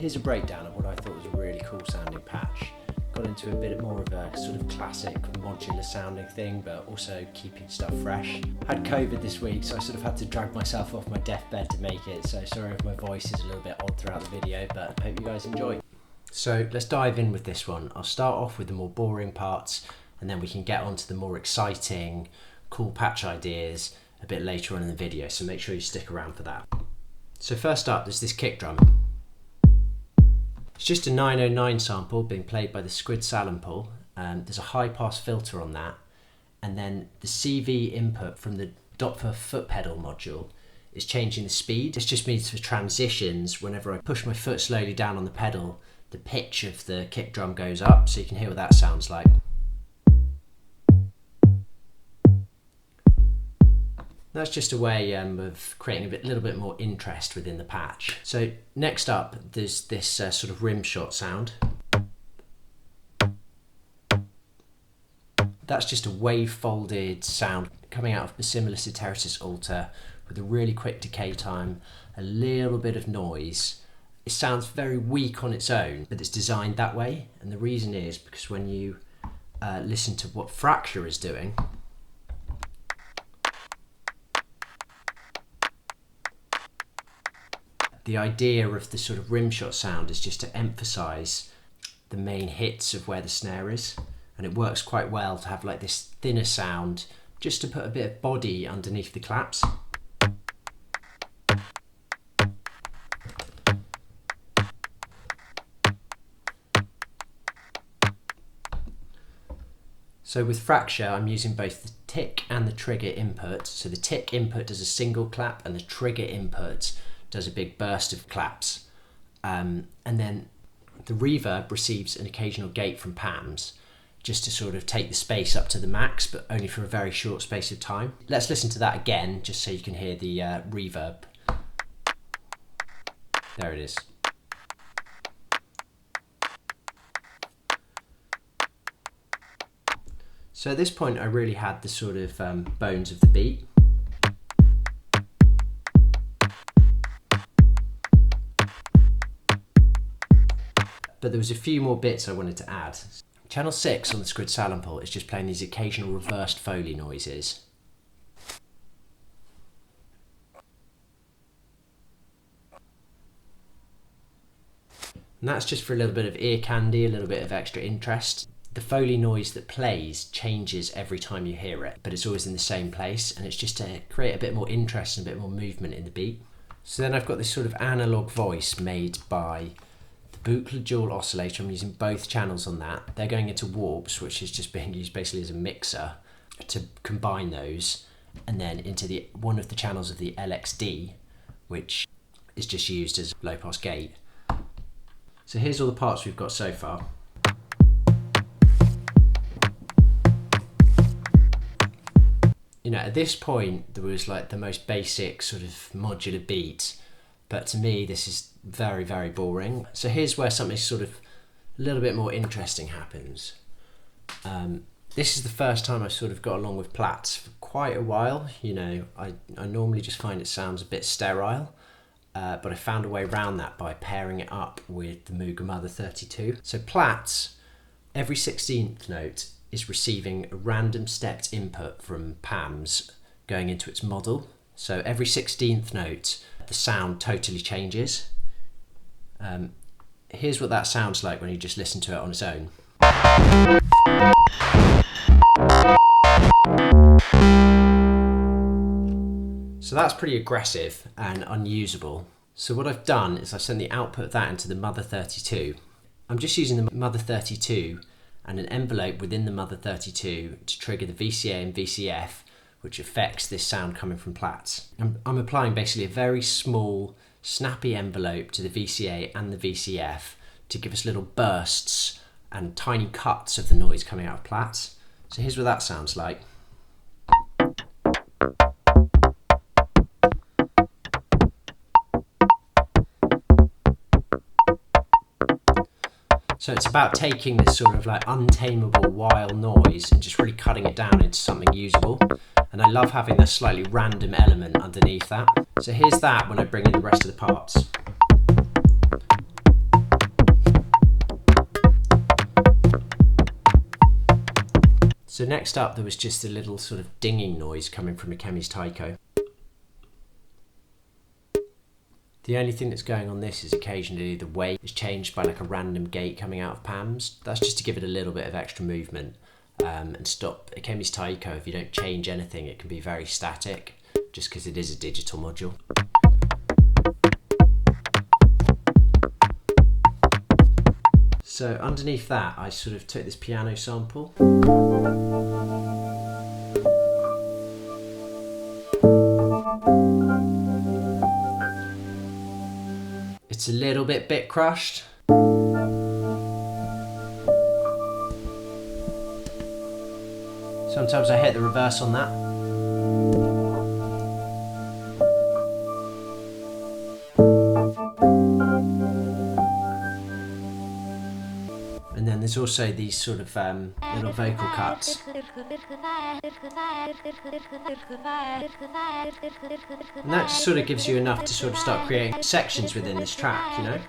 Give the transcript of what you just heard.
here's a breakdown of what I thought was a really cool sounding patch. Got into a bit more of a sort of classic modular sounding thing, but also keeping stuff fresh. Had COVID this week, so I sort of had to drag myself off my deathbed to make it, so sorry if my voice is a little bit odd throughout the video, but I hope you guys enjoy. So let's dive in with this one. I'll start off with the more boring parts, and then we can get on to the more exciting, cool patch ideas a bit later on in the video, so make sure you stick around for that. So first up, there's this kick drum. It's just a 909 sample being played by the Squid Salonpool. There's a high pass filter on that, and then the CV input from the Doppler foot pedal module is changing the speed. This just means for transitions, whenever I push my foot slowly down on the pedal, the pitch of the kick drum goes up, so you can hear what that sounds like. That's just a way of creating a little bit more interest within the patch. So next up, there's this sort of rim shot sound. That's just a wave folded sound coming out of a similar Ceteris alter with a really quick decay time, a little bit of noise. It sounds very weak on its own, but it's designed that way. And the reason is because when you listen to what Fracture is doing, the idea of the sort of rimshot sound is just to emphasize the main hits of where the snare is, and it works quite well to have like this thinner sound just to put a bit of body underneath the claps. So with Fracture, I'm using both the tick and the trigger input. So the tick input does a single clap and the trigger input does a big burst of claps, and then the reverb receives an occasional gate from Pams just to sort of take the space up to the max, but only for a very short space of time. Let's listen to that again just so you can hear the reverb. There it is. So at this point I really had the sort of bones of the beat. But there was a few more bits I wanted to add. Channel 6 on the Squid Salonpool is just playing these occasional reversed Foley noises. And that's just for a little bit of ear candy, a little bit of extra interest. The Foley noise that plays changes every time you hear it, but it's always in the same place, and it's just to create a bit more interest and a bit more movement in the beat. So then I've got this sort of analog voice made by Buchla dual oscillator. I'm using both channels on that. They're going into warps, which is just being used basically as a mixer to combine those, and then into one of the channels of the LXD, which is just used as a low pass gate. So here's all the parts we've got so far. You know, at this point there was like the most basic sort of modular beat, but to me this is very, very boring. So here's where something sort of a little bit more interesting happens. This is the first time I've sort of got along with Plaits for quite a while. You know, I normally just find it sounds a bit sterile, but I found a way around that by pairing it up with the Moog Mother 32. So Plaits, every 16th note is receiving a random stepped input from Pams going into its model. So every 16th note, the sound totally changes. Here's what that sounds like when you just listen to it on its own. So that's pretty aggressive and unusable. So what I've done is I've sent the output of that into the Mother 32. I'm just using the Mother 32 and an envelope within the Mother 32 to trigger the VCA and VCF, which affects this sound coming from Plaits. I'm applying basically a very small, snappy envelope to the VCA and the VCF to give us little bursts and tiny cuts of the noise coming out of Plaits. So here's what that sounds like. So it's about taking this sort of like untamable wild noise and just really cutting it down into something usable. And I love having this slightly random element underneath that. So here's that when I bring in the rest of the parts. So next up, there was just a little sort of dinging noise coming from a Chemy's Tycho. The only thing that's going on this is occasionally the weight is changed by like a random gate coming out of Pam's. That's just to give it a little bit of extra movement and stop a Chemy's Tycho. If you don't change anything, it can be very static just because it is a digital module. So underneath that, I sort of took this piano sample. It's a little bit crushed. Sometimes I hit the reverse on that. And then there's also these sort of little vocal cuts. And that just sort of gives you enough to sort of start creating sections within this track, you know?